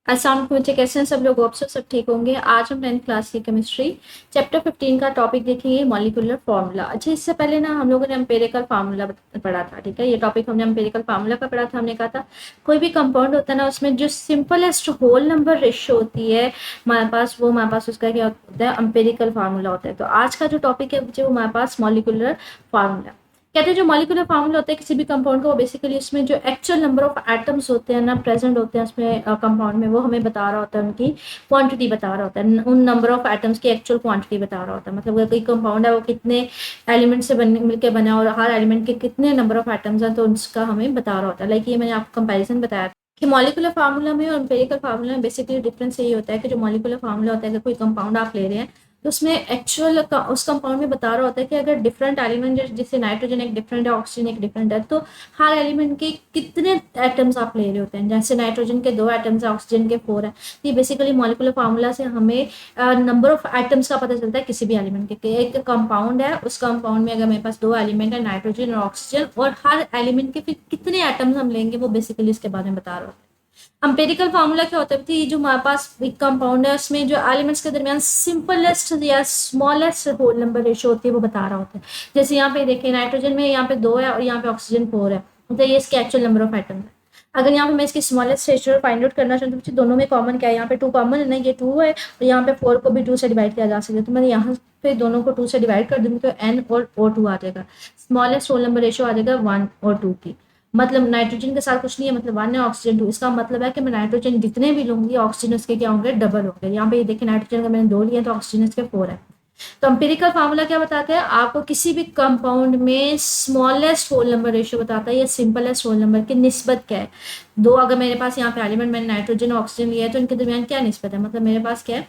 अस्सलाम वालेकुम बच्चे, कैसे हैं सब लोग? होप सब ठीक होंगे। आज हम 10th क्लास की केमिस्ट्री चैप्टर 15 का टॉपिक देखेंगे, मॉलिक्यूलर फार्मूला। अच्छा, इससे पहले ना हम लोगों ने एम्पिरिकल फार्मूला पढ़ा था, ठीक है। ये टॉपिक हमने एम्पिरिकल फार्मूला का पढ़ा था। हमने कहा था कोई भी कंपाउंड होता है ना, उसमें जो सिंपलेस्ट होल नंबर रेशियो होती है हमारे पास, वो हमारे पास उसका क्या होता है, एम्पिरिकल फार्मूला होता है। तो आज का जो टॉपिक है बच्चे, वो हमारे पास मॉलिक्यूलर फार्मूला। कहते हैं जो मॉलिक्यूलर फार्मूला होता है किसी भी कंपाउंड का, वो बेसिकली उसमें जो एक्चुअल नंबर ऑफ एटम्स होते हैं ना, प्रेजेंट होते हैं उसमें कंपाउंड में, वो हमें बता रहा होता है, उनकी क्वांटिटी बता रहा होता है, उन नंबर ऑफ एटम्स की एक्चुअल क्वांटिटी बता रहा होता है। मतलब अगर कोई कंपाउंड है वो कितने एलिमेंट से मिलकर बना है और हर एलिमेंट के कितने नंबर ऑफ एटम्स हैं, तो उसका हमें बता रहा होता है। लाइक ये मैंने आपको कंपेरिजन बताया कि मॉलिक्यूलर फार्मूला में और एम्पिरिकल फार्मूला में बेसिकली डिफरेंस यही होता है कि जो मॉलिक्यूलर फार्मूला होता है, अगर कोई कंपाउंड आप ले रहे हैं तो उसमें एक्चुअल उस कंपाउंड में बता रहा होता है कि अगर डिफरेंट एलिमेंट, जैसे नाइट्रोजन एक डिफरेंट है, ऑक्सीजन एक डिफरेंट है, तो हर एलिमेंट के कितने एटम्स आप ले रहे होते हैं। जैसे नाइट्रोजन के 2 एटम्स है, ऑक्सीजन के 4 है। तो ये बेसिकली मॉलिक्यूलर फार्मूला से हमें नंबर ऑफ एटम्स का पता चलता है किसी भी एलिमेंट के। एक कंपाउंड है, उस कंपाउंड में अगर मेरे पास 2 एलिमेंट है, नाइट्रोजन और ऑक्सीजन, और हर एलिमेंट के फिर कितने एटम्स हम लेंगे, वो बेसिकली इसके बारे में बता रहा होता है। एम्पिरिकल फार्मूला क्या होता है कि जो हमारे पास एक कंपाउंड है, उसमें जो एलिमेंट्स के दरमियान सिंपलेस्ट या स्मॉलेस्ट होल नंबर रेशियो होती है, वो बता रहा होता है। जैसे यहाँ पे देखिए, नाइट्रोजन में यहाँ पे 2 है और यहाँ पे ऑक्सीजन 4 है, मतलब ये इसके एक्चुअल नंबर ऑफ एटम है। अगर यहाँ पे मैं इसकी स्मॉलेस्ट रेशियो फाइंड आउट करना चाहूँ तो दोनों में कॉमन क्या है, यहाँ पे 2 कॉमन है ना, ये 2 है और यहाँ पे 4 को भी 2 से डिवाइड किया जा सकता है। तो मैंने यहाँ पे दोनों को 2 से डिवाइड कर दूंगी तो n और O2 आ जाएगा। स्मॉलेस्ट होल नंबर रेशियो आ जाएगा 1 और 2 की। मतलब नाइट्रोजन के साथ कुछ नहीं है, मतलब 1 है, ऑक्सीजन 2। इसका मतलब है कि मैं नाइट्रोजन जितने भी लूंगी, ऑक्सीजन उसके क्या होंगे, डबल होंगे। यहाँ पे ये देखिए, नाइट्रोजन का मैंने 2 लिया तो ऑक्सीजन इसके 4 है। तो एम्पिरिकल फार्मूला क्या बताता है आपको, किसी भी कंपाउंड में स्मॉलेस्ट होल नंबर रेशियो बताता है या सिंपलेस्ट होल नंबर की निस्बत क्या है। 2 अगर मेरे पास यहाँ पे एलिमेंट, मैंने नाइट्रोजन और ऑक्सीजन लिया है, तो इनके दरमियान क्या निस्बत है, मतलब मेरे पास क्या है,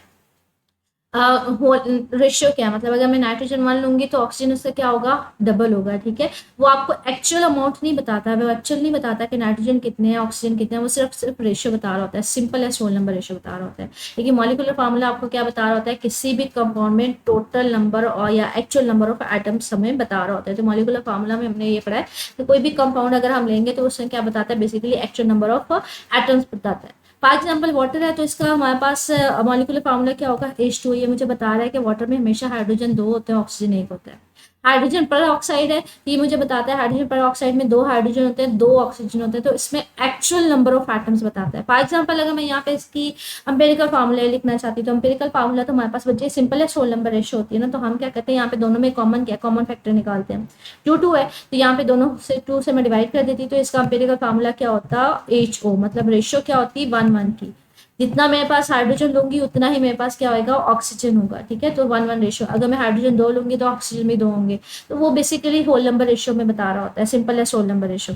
रेशियो क्या है। मतलब अगर मैं नाइट्रोजन 1 लूंगी तो ऑक्सीजन उससे क्या होगा, डबल होगा, ठीक है। वो आपको एक्चुअल अमाउंट नहीं बताता, वो एक्चुअल नहीं बताता कि नाइट्रोजन कितने हैं, ऑक्सीजन कितने हैं, वो सिर्फ रेशियो बता रहा होता है, simple as whole number ratio बता रहा होता है। लेकिन मॉलिक्यूलर फार्मूला आपको क्या बता रहा होता है, किसी भी कंपाउंड में टोटल नंबर और या एक्चुअल नंबर ऑफ एटम्स हमें बता रहा होता है। तो मॉलिक्यूलर फार्मूला में हमने ये पढ़ा है कि कोई भी कंपाउंड अगर हम लेंगे तो उसमें क्या बताता है, basically actual number of atoms बताता है। फॉर एग्जाम्पल वाटर है, तो इसका हमारे पास मॉलिक्यूलर फार्मूला क्या होगा, H2। ये मुझे बता रहा है कि वाटर में हमेशा हाइड्रोजन 2 होते हैं, ऑक्सीजन 1 होता है। हाइड्रोजन पर ऑक्साइड है, ये मुझे बताता है हाइड्रोजन पर ऑक्साइड में 2 हाइड्रोजन होते हैं, 2 ऑक्सीजन होते हैं। तो इसमें एक्चुअल नंबर ऑफ एटम्स बताता है। फॉर एग्जाम्पल अगर मैं यहाँ पे इसकी एम्पेरिकल फार्मूला लिखना चाहती हूँ, तो एम्पेरिकल फार्मूला तो हमारे पास बच्चे सिंपलेस्ट होल नंबर रेशियो होती है ना, तो हम क्या करते हैं, यहाँ पे दोनों में कॉमन क्या, कॉमन फैक्टर निकालते हैं। 2 है तो यहाँ पे दोनों से 2 से मैं डिवाइड कर देती, तो इसका एम्पेरिकल फार्मूला क्या होता है, HO। मतलब रेशियो क्या होती है, 1:1 की। जितना मेरे पास हाइड्रोजन लूंगी उतना ही मेरे पास क्या होगा, ऑक्सीजन होगा, ठीक है। तो 1:1 रेशियो। अगर मैं हाइड्रोजन 2 लूंगी तो ऑक्सीजन भी 2 होंगे। तो वो बेसिकली होल नंबर रेशियो में बता रहा होता है, सिंपल है होल नंबर रेशियो।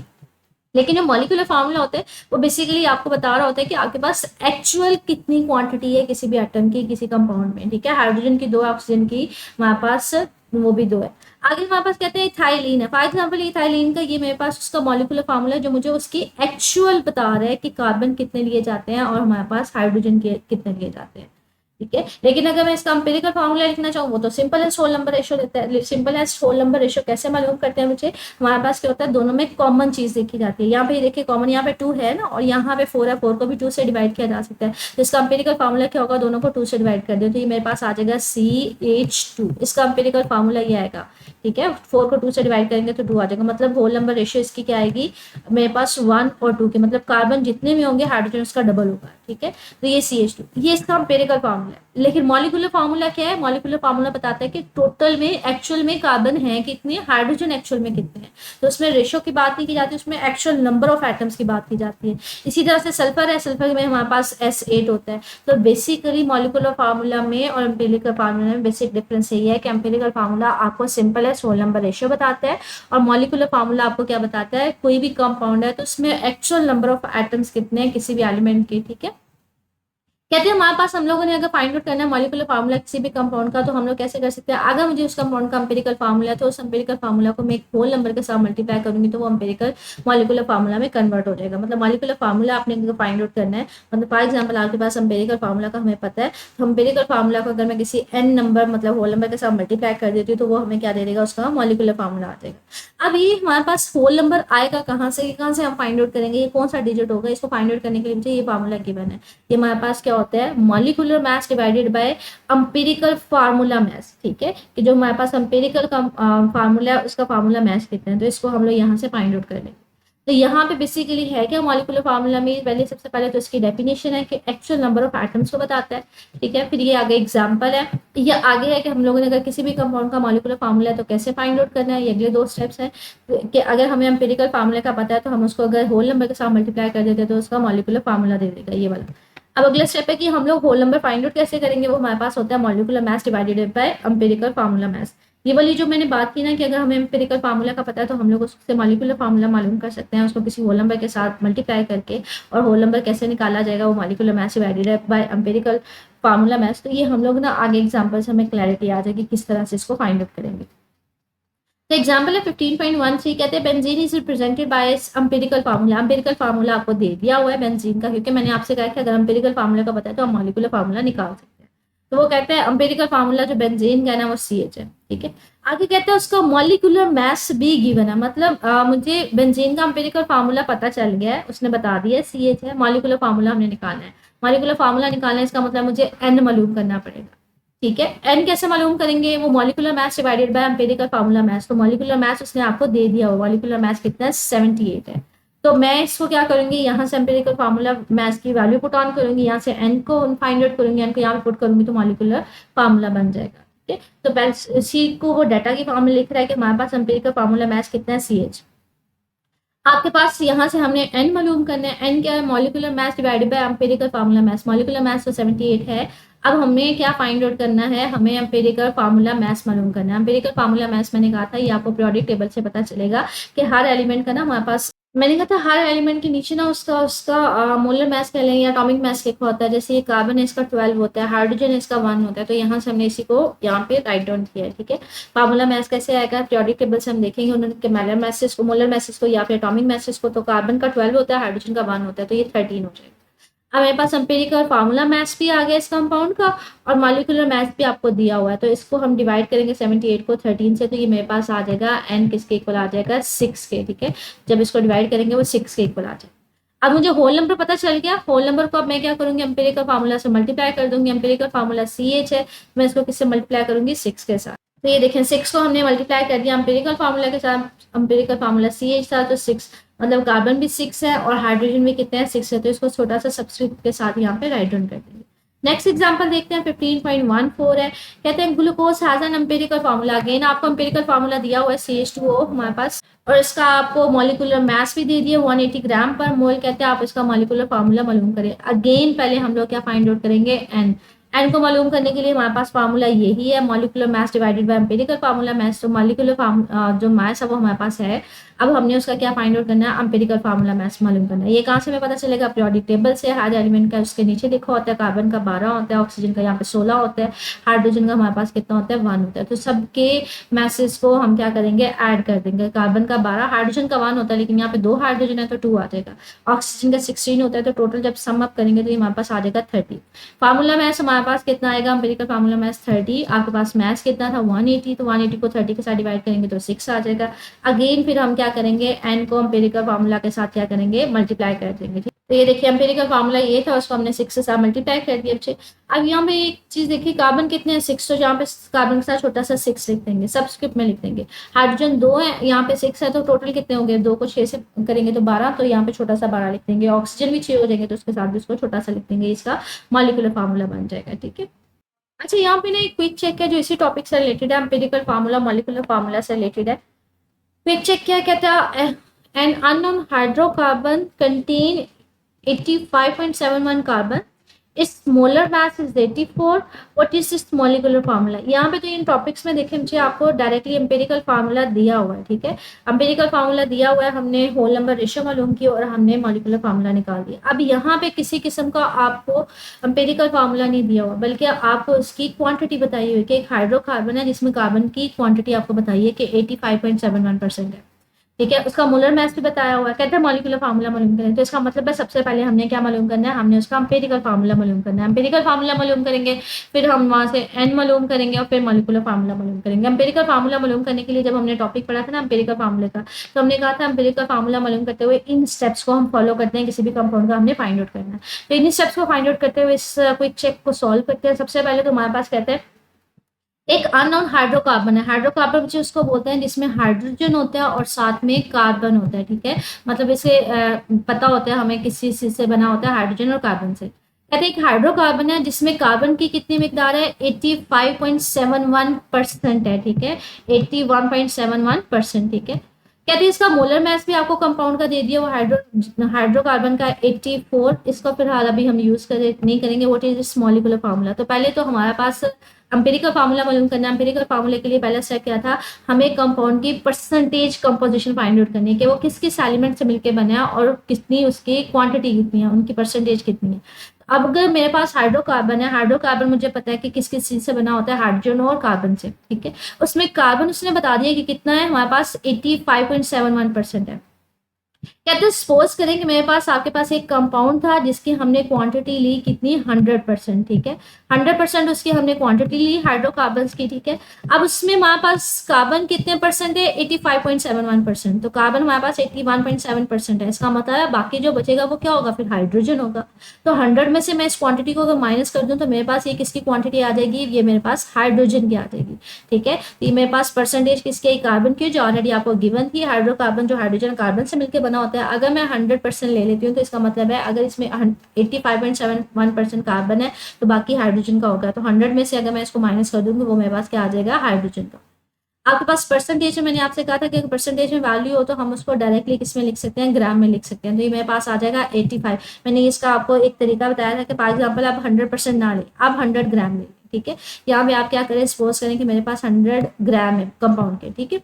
लेकिन जो मॉलिक्यूलर फार्मूला होता है वो बेसिकली आपको बता रहा होता है कि आपके पास एक्चुअल कितनी क्वांटिटी है किसी भी एटम की, किसी कंपाउंड में, ठीक है। हाइड्रोजन की 2, ऑक्सीजन की हमारे पास वो भी 2 है। आगे हमारे पास कहते हैं इथाइलिन है। फॉर एग्जाम्पल इथाइलिन का ये मेरे पास उसका मॉलिक्यूलर फार्मूला है जो मुझे उसकी एक्चुअल बता रहा है कि कार्बन कितने लिए जाते हैं और हमारे पास हाइड्रोजन के कितने लिए जाते हैं, ठीक है। लेकिन अगर मैं इसका एम्पिरिकल फार्मूला लिखना चाहूँ, वो तो simple as whole number ratio देता है। Simple as whole number ratio कैसे मालूम करते हैं मुझे, हमारे पास क्या होता है, दोनों में कॉमन चीज देखी जाती है। यहाँ पे देखिए कॉमन, यहाँ पे 2 है ना और यहाँ पे 4 है, 4 को भी 2 से डिवाइड किया जा सकता है। तो इसका एम्पिरिकल फार्मूला क्या होगा, दोनों को 2 से डिवाइड कर दो तो ये मेरे पास आ जाएगा CH2। इसका एम्पिरिकल फार्मूला ये आएगा, ठीक है। 4 को 2 से डिवाइड करेंगे तो 2 आ जाएगा। मतलब होल नंबर रेशियो इसकी क्या आएगी, मेरे पास 1 और 2 की, मतलब कार्बन जितने भी होंगे हाइड्रोजन उसका डबल होगा, ठीक है। तो ये CH2, ये इसका एम्पिरिकल फार्मूला है। लेकिन मॉलिक्यूलर फार्मूला क्या है, मॉलिक्यूलर फार्मूला बताता है कि टोटल में एक्चुअल में कार्बन है कितने, हाइड्रोजन एक्चुअल में कितने हैं। तो उसमें रेशियो की बात नहीं की जाती, उसमें एक्चुअल नंबर ऑफ एटम्स की बात की जाती है। इसी तरह से सल्फर है, सल्फर में हमारे पास S8 होता है। तो बेसिकली मॉलिक्यूलर फार्मूला में और एम्पिरिकल फार्मूला में बेसिक डिफरेंस यही है कि एम्पिरिकल फार्मूला आपको सिंपल है होल नंबर रेशियो बताता है और मॉलिक्यूलर फार्मूला आपको क्या बताता है, कोई भी कंपाउंड है तो उसमें एक्चुअल नंबर ऑफ एटम्स कितने हैं किसी भी एलिमेंट के, ठीक है। कहते हैं हमारे पास हम लोगों ने अगर फाइंड आउट करना है मॉलिक्यूलर फार्मूला किसी भी कंपाउंड का, तो हम लोग कैसे कर सकते हैं, अगर मुझे उस कंपाउंड का एम्पिरिकल फार्मूला है तो उस एम्पिरिकल फार्मूला को मैं एक होल नंबर के साथ मल्टीप्लाई करूंगी तो वो एम्पिरिकल मॉलिक्यूलर फार्मूला में कन्वर्ट हो जाएगा। मतलब मॉलिक्यूलर फार्मूला आपने फाइंड आउट करना है, मतलब फॉर एग्जाम्पल आपके पास एम्पिरिकल फार्मूला का हमें पता है, तो एम्पिरिकल फार्मूला को अगर मैं किसी एन नंबर मतलब होल नंबर के साथ मल्टीप्लाई कर देती हूँ तो वो हमें क्या दे देगा, उसका मॉलिक्यूलर फार्मूला आ जाएगा। अब ये हमारे पास होल नंबर आएगा कहाँ से हम फाइंड आउट करेंगे, ये कौन सा डिजिट होगा, इसको फाइंड आउट करने के लिए मुझे ये फार्मूला गिवन है। ये हमारे पास क्या होता है, molecular mass divided by empirical formula mass, ठीक है, कि जो हमारे पास एम्पिरिकल का फार्मूला है उसका फार्मूला मास कितना है, तो इसको हम लोग यहाँ से फाइंड आउट कर लेंगे। तो यहाँ पे बेसिकली है क्या मॉलिक्यूलर फार्मूला में, पहले सबसे पहले तो इसकी डेफिनेशन है कि एक्चुअल नंबर ऑफ एटम्स को बताता है, ठीक है। फिर ये आगे एग्जांपल है, ये आगे है कि हम लोगों ने अगर किसी भी कंपाउंड का मॉलिक्यूलर फार्मूला है तो कैसे फाइंड आउट करना है, ये अगले 2 स्टेप्स हैं कि अगर हमें एम्पिरिकल फार्मूला का पता है तो हम उसको अगर होल नंबर के साथ मल्टीप्लाई कर देते हैं तो उसका मॉलिक्यूलर फार्मूला दे देगा, ये वाला। अब अगला स्टेप है कि हम लोग होल नंबर फाइंड आउट कैसे करेंगे, वो हमारे पास होता है molecular mass divided by empirical formula mass. ये वाली जो मैंने बात की ना कि अगर हमें एम्पिरिकल फार्मूला का पता है तो हम लोग उससे मॉलिक्यूलर फार्मूला मालूम कर सकते हैं, उसको किसी होल नंबर के साथ मल्टीप्लाई करके, और होल नंबर कैसे निकाला जाएगा वो molecular mass divided by empirical formula mass. तो ये हम लोग ना आगे एग्जाम्पल से हमें क्लैरिटी आ जाएगी किस तरह से इसको फाइंड आउट करेंगे। तो एग्जाम्पल है 15.13, कहते हैं benzene is represented by empirical formula. Empirical formula आपको दे दिया हुआ है बेंजीन का, क्योंकि मैंने आपसे कहा कि अगर एम्पिरिकल फार्मूला का पता है तो हम मॉलिक्यूलर फार्मूला निकाल सकते हैं। तो वो कहते हैं एम्पिरिकल फार्मूला जो बेंजीन का है ना वो CH है, ठीक है। आगे कहते हैं उसका मॉलिक्यूलर मास भी गिवन है, मतलब मुझे बेंजीन का एम्पिरिकल फार्मूला पता चल गया है, उसने बता दिया है CH है, मॉलिक्यूलर फार्मूला हमने निकालना है। मॉलिक्यूलर फार्मूला निकालना है इसका मतलब मुझे N मालूम करना पड़ेगा, ठीक है। एन कैसे मालूम करेंगे, वो molecular mass divided by empirical formula mass. तो मॉलिक्यूलर मास उसने आपको दे दिया हो, मॉलिक्यूलर मास कितना है 78 है। तो मैं इसको क्या करूंगी, यहाँ से एम्पिरिकल फार्मूला मास की वैल्यू पुट ऑन करूंगी, यहाँ से एन को फाइंड आउट करूंगी, एन को यहाँ पे पुट करूंगी तो मॉलिक्यूलर फार्मूला बन जाएगा, ठीक है। तो सी को वो डाटा की फॉर्म में लिख रहा है कि हमारे पास एम्पिरिकल फार्मूला मास कितना है CH। आपके पास यहाँ से हमने एन मालूम करना है, एन क्या है molecular mass divided by empirical formula mass. Molecular mass तो 78 है। अब हमें क्या फाइंड आउट करना है, हमें एम्पिरिकल फार्मूला मास मालूम करना है। एम्पिरिकल फार्मूला मास मैंने कहा था ये आपको पीरियोडिक टेबल से पता चलेगा कि हर एलिमेंट का ना हमारे पास, मैंने कहा था हर एलिमेंट के नीचे ना उसका उसका मोलर मास कह लें या एटॉमिक मास लिखा होता है। जैसे ये कार्बन है इसका 12 होता है, हाइड्रोजन इसका 1 होता है, तो यहाँ से हमने इसी को यहाँ पे राइट डाउन किया है, ठीक है। फार्मूला मास कैसे आएगा, पीरियोडिक टेबल से हम देखेंगे उन्होंने मोलर मासेस को, मोलर मासेस को या फिर एटॉमिक मासेस को। तो कार्बन का 12 होता है, हाइड्रोजन का 1 होता है, तो ये 13 हो जाएगा। अब मेरे पास एम्पिरिकल फार्मूला मास भी आ गया इस कंपाउंड का, और मॉलिक्यूलर मास भी आपको दिया हुआ है। तो इसको हम डिवाइड करेंगे 78 को 13 से, तो ये मेरे पास आ जाएगा एन किसके इक्वल आ जाएगा 6 के, ठीक है। जब इसको डिवाइड करेंगे वो 6 के इक्वल आ जाएगा। अब मुझे होल नंबर पता चल गया, होल नंबर को अब मैं क्या करूंगी, एम्पिरिकल फार्मूला से मल्टीप्लाई कर दूंगी। एम्पिरिकल फार्मूला CH है, मैं इसको किससे मल्टीप्लाई करूंगी 6 के साथ। तो ये देखें 6 को हमने मल्टीप्लाई कर दिया एम्पिरिकल फार्मूला के साथ। एम्पिरिकल फार्मूला CH था तो 6, मतलब कार्बन भी 6 है और हाइड्रोजन भी कितने हैं 6 है, तो इसको छोटा सा सब्सक्रिप्ट के साथ यहाँ पे राइट डाउन कर देंगे। नेक्स्ट एग्जांपल देखते हैं 15.14 है, कहते हैं glucose has an empirical formula. Again आपको एम्पिरिकल फार्मूला दिया हुआ है CH2O हमारे पास, और इसका आपको मॉलिक्यूलर मास भी दे दिया 180 ग्राम पर मोल। कहते हैं आप इसका मॉलिक्यूलर फार्मूला मालूम करें। अगेन पहले हम लोग क्या फाइंड आउट करेंगे, एन को मालूम करने के लिए हमारे पास फार्मूला यही है, molecular mass divided by empirical formula mass. तो मॉलिक्यूलर जो मास है वो हमारे पास है। अब हमने उसका क्या फाइंड आउट करना है, एम्पिरिकल फार्मूला मास मालूम करना है। ये कहाँ से हमें पता चलेगा, पीरियोडिक टेबल से। हर एलिमेंट का उसके नीचे लिखा होता है, कार्बन का 12 होता है, ऑक्सीजन का यहाँ पे 16 होता है, हाइड्रोजन का हमारे पास कितना होता है 1 होता है। तो सबके मैसेज को हम क्या करेंगे, ऐड कर देंगे। कार्बन का 12, हाइड्रोजन का 1 होता है, लेकिन यहाँ पे 2 हाइड्रोजन है तो 2 आ जाएगा। ऑक्सीजन का 16 होता है, तो टोटल जब सम अप करेंगे तो ये हमारे पास आ जाएगा 30। फार्मूला मैथ्स हमारे पास कितना आएगा, एम्पिरिकल फार्मूला मैथ्स 30। आपके पास मैथ्स कितना था 180, तो 180 को 30 के साथ डिवाइड करेंगे तो 6 आ जाएगा। अगेन फिर हम क्या करेंगे, एन को एम्पिरिकल फार्मूला के साथ क्या करेंगे, मल्टीप्लाई कर देंगे। ठीक, तो ये देखिए एम्पिरिकल फार्मूला ये था, उसको हमने 6 के साथ मल्टीप्लाई कर दिया। अच्छे, अब यहाँ पे एक चीज देखिए, कार्बन कितने हैं 6, तो यहाँ पे कार्बन के साथ छोटा सा 6 लिख देंगे, सबस्क्रिप्ट में लिख देंगे। हाइड्रोजन 2 है, यहाँ पे 6 है, तो टोटल कितने होंगे, 2 को 6 से करेंगे तो 12, तो यहाँ पे छोटा सा 12 लिख देंगे। ऑक्सीजन भी 6 हो जाएंगे तो उसके साथ भी उसको छोटा सा लिख देंगे, इसका मॉलिक्यूलर फार्मूला बन जाएगा। ठीक है, अच्छा यहाँ पे ना एक क्विक चेक है जो इसी टॉपिक से रिलेटेड है, एम्पिरिकल फार्मूला मॉलिक्यूलर फार्मूला से रिलेटेड है। क्विक चेक क्या कहता है, an unknown hydrocarbon contain 85.71 carbon its molar mass is 84। What is this molecular formula? यहाँ पे तो इन टॉपिक्स में देखें मुझे आपको डायरेक्टली एम्पेरिकल फार्मूला दिया हुआ है, ठीक है। एम्पेरिकल फार्मूला दिया हुआ है, हमने होल नंबर रेशियो मालूम की और हमने मॉलिक्यूलर फार्मूला निकाल दिया। अब यहाँ पे किसी किस्म का आपको एम्पेरिकल फार्मूला नहीं दिया हुआ, बल्कि आपको इसकी क्वांटिटी बताई हुई कि एक हाइड्रोकार्बन है जिसमें कार्बन की क्वांटिटी आपको बताइए कि 85.71% है, ठीक है। उसका मोलर मास भी बताया हुआ है। कहते हैं मॉलिक्यूलर फार्मूला मालूम करें, तो इसका मतलब है सबसे पहले हमने क्या मालूम करना है, हमने उसका एम्पेरिकल फार्मूला मालूम करना है। एम्पेरिकल फार्मूला मालूम करेंगे, फिर हम वहां से एन मालूम करेंगे और फिर मॉलिक्यूलर फार्मूला मालूम करेंगे। एम्पेरिकल फार्मूला मालूम करने के लिए जब हमने टॉपिक पढ़ा था ना एम्पेरिकल फार्मूले का, तो हमने कहा था एम्पेरिकल फार्मूला मालूम करते हुए इन स्टेप्स को हम फॉलो करते हैं, किसी भी कंपाउंड का हमने फाइंड आउट करना है। तो इन स्टेप्स को फाइंड आउट करते हुए इस क्विक चेक को सॉल्व करते हैं। सबसे पहले तो हमारे पास कहते हैं एक अननोन हाइड्रोकार्बन है। हाइड्रोकार्बन मुझे उसको बोलते हैं जिसमें हाइड्रोजन होता है और साथ में कार्बन होता है, ठीक है। मतलब इसे पता होता है हमें किस चीज से बना होता है, हाइड्रोजन और कार्बन से। कहते हैं एक हाइड्रोकार्बन है जिसमें कार्बन की कितनी मिकदार है, 85.71% है, ठीक है। 81.71%, ठीक है। कहते हैं इसका मोलर मास भी आपको कंपाउंड का दे दिया वो हाइड्रोकार्बन का 84। इसका फिलहाल अभी हम यूज नहीं करेंगे। What is this molecular formula? तो पहले तो हमारे पास एम्पिरिकल फार्मूला मालूम करना है। एम्पिरिकल फार्मूले के लिए पहला स्टेप क्या था, हमें कंपाउंड की परसेंटेज कंपोजिशन फाइंड आउट करनी है कि वो किस किस एलिमेंट से मिलकर बना है और कितनी उसकी क्वांटिटी कितनी है, उनकी परसेंटेज कितनी है। अब अगर मेरे पास हाइड्रोकार्बन है, हाइड्रोकार्बन मुझे पता है कि किस किस चीज से बना होता है, हाइड्रोजन और कार्बन से, ठीक है। उसमें कार्बन उसने बता दिया कि कितना है, हमारे पास 85.71% है। कहते हैं सपोज करें कि मेरे पास आपके पास एक कंपाउंड था जिसकी हमने क्वांटिटी ली कितनी, 100%, ठीक है। 100% उसकी हमने क्वांटिटी ली हाइड्रोकार्बन की, ठीक है। अब उसमें हमारे पास कार्बन कितने परसेंट है, 85.71%। तो कार्बन हमारे पास 81.7% है। इसका मतलब है बाकी जो बचेगा वो क्या होगा, फिर हाइड्रोजन होगा। तो 100 में से मैं इस क्वांटिटी को अगर माइनस कर दूं तो मेरे पास ये किसकी क्वांटिटी आ जाएगी, ये मेरे पास हाइड्रोजन की आ जाएगी, ठीक है। तो ये मेरे पास परसेंटेज किसकी, कार्बन की, जो ऑलरेडी आपको गिवन थी। हाइड्रोकार्बन जो हाइड्रोजन कार्बन से मिलकर बना होता है, अगर मैं 100% ले लेती हूँ तो इसका मतलब है अगर इसमें 85.71% कार्बन है तो बाकी हाइड्रोजन का होगा। तो 100 में से अगर मैं इसको माइनस कर दूँ तो वो मेरे पास क्या आ जाएगा, हाइड्रोजन का। आपके पास परसेंटेज में मैंने आपसे कहा था कि अगर परसेंटेज में वैल्यू हो तो हम उसको डायरेक्टली किस में लिख सकते हैं, ग्राम में लिख सकते हैं। तो ये मेरे पास आ जाएगा 85। मैंने इसका आपको एक तरीका बताया था कि फॉर एग्जाम्पल आप 100% ना ले, आप 100 ग्राम ले, ठीक है। यहाँ पे आप क्या करें, सपोज करें कि मेरे पास 100 ग्राम है कंपाउंड के, ठीक है।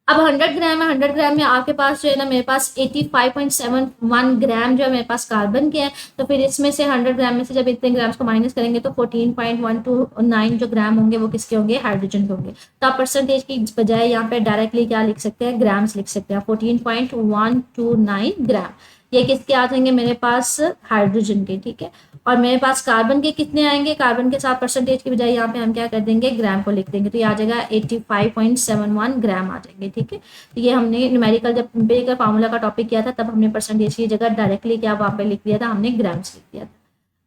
अब 100 ग्राम है, 100 ग्राम में आपके पास जो है ना, मेरे पास 85.71 ग्राम जो है मेरे पास कार्बन के हैं। तो फिर इसमें से 100 ग्राम में से जब इतने ग्राम्स को माइनस करेंगे तो 14.129 जो ग्राम होंगे वो किसके होंगे, हाइड्रोजन के होंगे। तो आप परसेंटेज की बजाय यहाँ पे डायरेक्टली क्या लिख सकते हैं, ग्राम्स लिख सकते हैं। 14.129 ग्राम ये किसके आ जाएंगे, मेरे पास हाइड्रोजन के, ठीक है। और मेरे पास कार्बन के कितने आएंगे, कार्बन के साथ परसेंटेज की बजाय यहाँ पे हम क्या कर देंगे, ग्राम को लिख देंगे। तो ये आ जाएगा 85.71 ग्राम आ जाएंगे, ठीक है। तो ये हमने न्यूमेरिकल जब एम्पिरिकल फार्मूला का टॉपिक किया था तब हमने परसेंटेज की जगह डायरेक्टली क्या वहाँ पे लिख दिया था, हमने ग्राम्स लिख दिया था।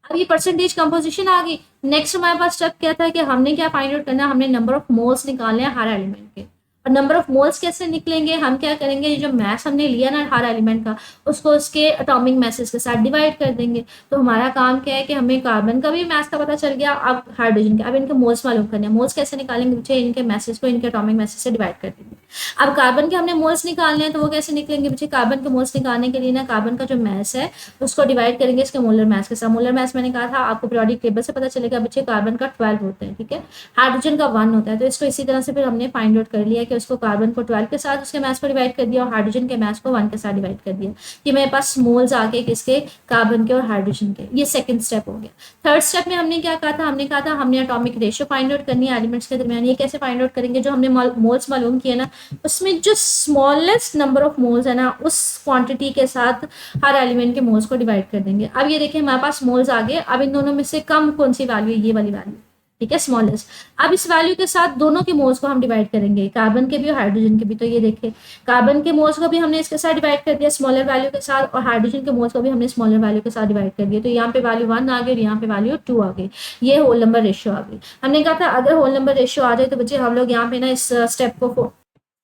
अब ये परसेंटेज कंपोजिशन आ गई। नेक्स्ट हमारे पास स्टेप क्या था कि हमने क्या फाइंड आउट करना है, हमने नंबर ऑफ मोल्स निकालने हैं हर एलिमेंट के। और नंबर ऑफ मोल्स कैसे निकलेंगे, हम क्या करेंगे, ये जो मैस हमने लिया ना हर एलिमेंट का, उसको उसके एटॉमिक मैसेज के साथ डिवाइड कर देंगे। तो हमारा काम क्या है कि हमें कार्बन का भी मैस का पता चल गया, अब हाइड्रोजन का। अब इनके मोल्स मालूम करने हैं। मोल्स कैसे निकालेंगे बच्चे, इनके मैसेज को इनके एटॉमिक मैसेज से डिवाइड कर देंगे। अब कार्बन के हमने मोल्स निकालने हैं तो वो कैसे निकलेंगे बच्चे, कार्बन के मोल्स निकालने के लिए ना कार्बन का जो मैस है उसको डिवाइड करेंगे इसके मोलर मैस के साथ। मोलर मैस मैंने कहा था आपको पीरियोडिक टेबल से पता चलेगा बच्चे, कार्बन का 12 होता है, ठीक है। हाइड्रोजन का 1 होता है। तो इसको इसी तरह से फिर हमने फाइंड आउट कर लिया कि उसको कार्बन को 12 के साथ उसके मैस को डिवाइड कर दिया और हाइड्रोजन के मैस को 1 के साथ डिवाइड कर दिया। ये मेरे पास मोल्स आ गए किसके, कार्बन के और हाइड्रोजन के। ये सेकंड स्टेप हो गया। थर्ड स्टेप में हमने क्या कहा था, हमने कहा था हमने एटॉमिक रेशियो फाइंड आउट करनी है एलिमेंट्स के दरमियान। ये कैसे फाइंड आउट करेंगे, जो हमने मोल्स मालूम किए ना उसमें जो स्मॉलेस्ट नंबर ऑफ मोल्स है ना उस क्वांटिटी के साथ हर एलिमेंट के मोल्स को डिवाइड कर देंगे। अब ये देखिए हमारे पास मोल्स आ गए। अब इन दोनों में से कम कौन सी वैल्यू है, ये वाली वैल्यू, ठीक है, स्मॉलेस्ट। अब इस वैल्यू के साथ दोनों के मोल्स को हम डिवाइड करेंगे, कार्बन के भी और हाइड्रोजन के भी। तो ये देखिए कार्बन के मोल्स को भी हमने इसके साथ डिवाइड कर दिया स्मॉलर वैल्यू के साथ, और हाइड्रोजन के मोल्स को भी हमने स्मॉलर वैल्यू के साथ डिवाइड कर दिया। तो यहाँ पे वैल्यू 1 आ गई और यहाँ पे वैल्यू 2 आ गई। ये होल नंबर रेशियो आ गई। हमने कहा था अगर होल नंबर रेशियो आ जाए तो बच्चे हम लोग यहाँ पे ना इस स्टेप को